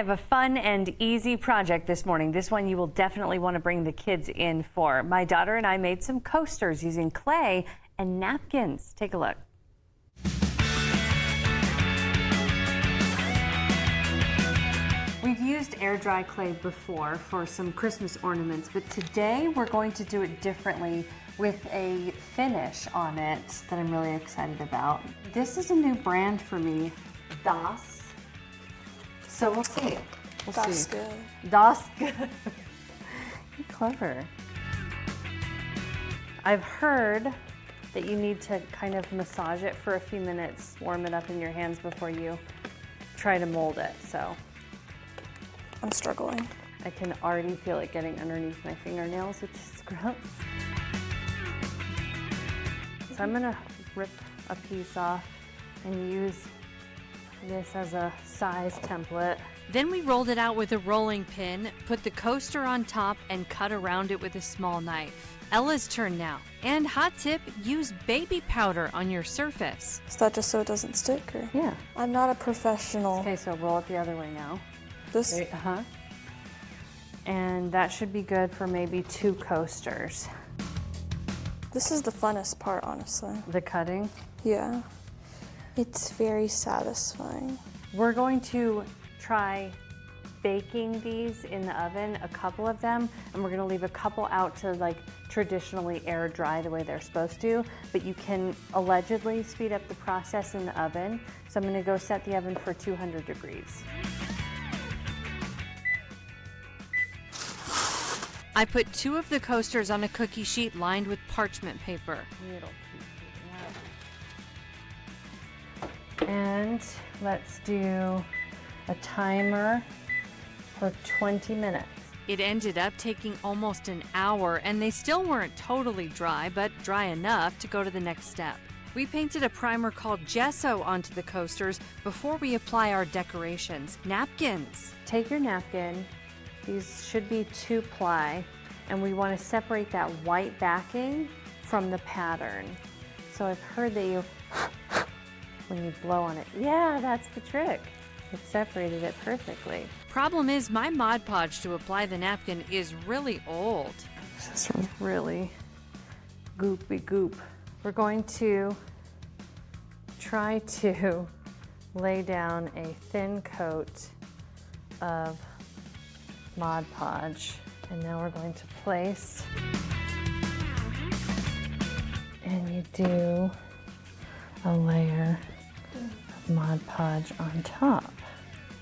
I have a fun and easy project this morning. This one you will definitely want to bring the kids in for. My daughter and I made some coasters using clay and napkins. Take a look. We've used air dry clay before for some Christmas ornaments, but today we're going to do it differently with a finish on it that I'm really excited about. This is a new brand for me, Das. So we'll see. Das good. Das good. You're clever. I've heard that you need to kind of massage it for a few minutes, warm it up in your hands before you try to mold it. So I'm struggling. I can already feel it getting underneath my fingernails, which is gross. So I'm gonna rip a piece off and use this as a size template. Then we rolled it out with a rolling pin, put the coaster on top, and cut around it with a small knife. Ella's turn now. And hot tip, use baby powder on your surface. Is that just so it doesn't stick? Or? Yeah. I'm not a professional. Okay, so roll it the other way now. This? Uh-huh. And that should be good for maybe 2 coasters. This is the funnest part, honestly. The cutting. Yeah. It's very satisfying. We're going to try baking these in the oven, a couple of them, and we're gonna leave a couple out to like traditionally air dry the way they're supposed to, but you can allegedly speed up the process in the oven. So I'm gonna go set the oven for 200 degrees. I put 2 of the coasters on a cookie sheet lined with parchment paper. And let's do a timer for 20 minutes. It ended up taking almost an hour, and they still weren't totally dry, but dry enough to go to the next step. We painted a primer called gesso onto the coasters before we apply our decorations. Napkins. Take your napkin. These should be 2-ply, and we want to separate that white backing from the pattern. So I've heard that when you blow on it, yeah, that's the trick. It separated it perfectly. Problem is, my Mod Podge to apply the napkin is really old. This is really goopy goop. We're going to try to lay down a thin coat of Mod Podge. And now we're going to place, and you do a layer of Mod Podge on top.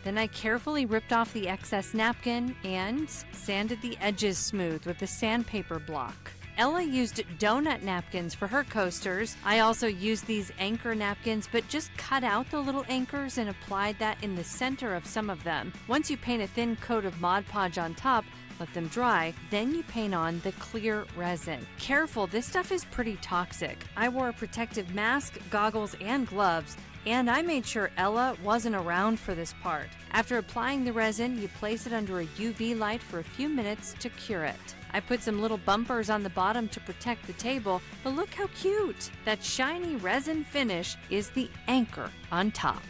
Then I carefully ripped off the excess napkin and sanded the edges smooth with a sandpaper block. Ella used donut napkins for her coasters. I also used these anchor napkins, but just cut out the little anchors and applied that in the center of some of them. Once you paint a thin coat of Mod Podge on top, let them dry, then you paint on the clear resin. Careful, this stuff is pretty toxic. I wore a protective mask, goggles, and gloves, and I made sure Ella wasn't around for this part. After applying the resin, you place it under a UV light for a few minutes to cure it. I put some little bumpers on the bottom to protect the table, but look how cute! That shiny resin finish is the anchor on top.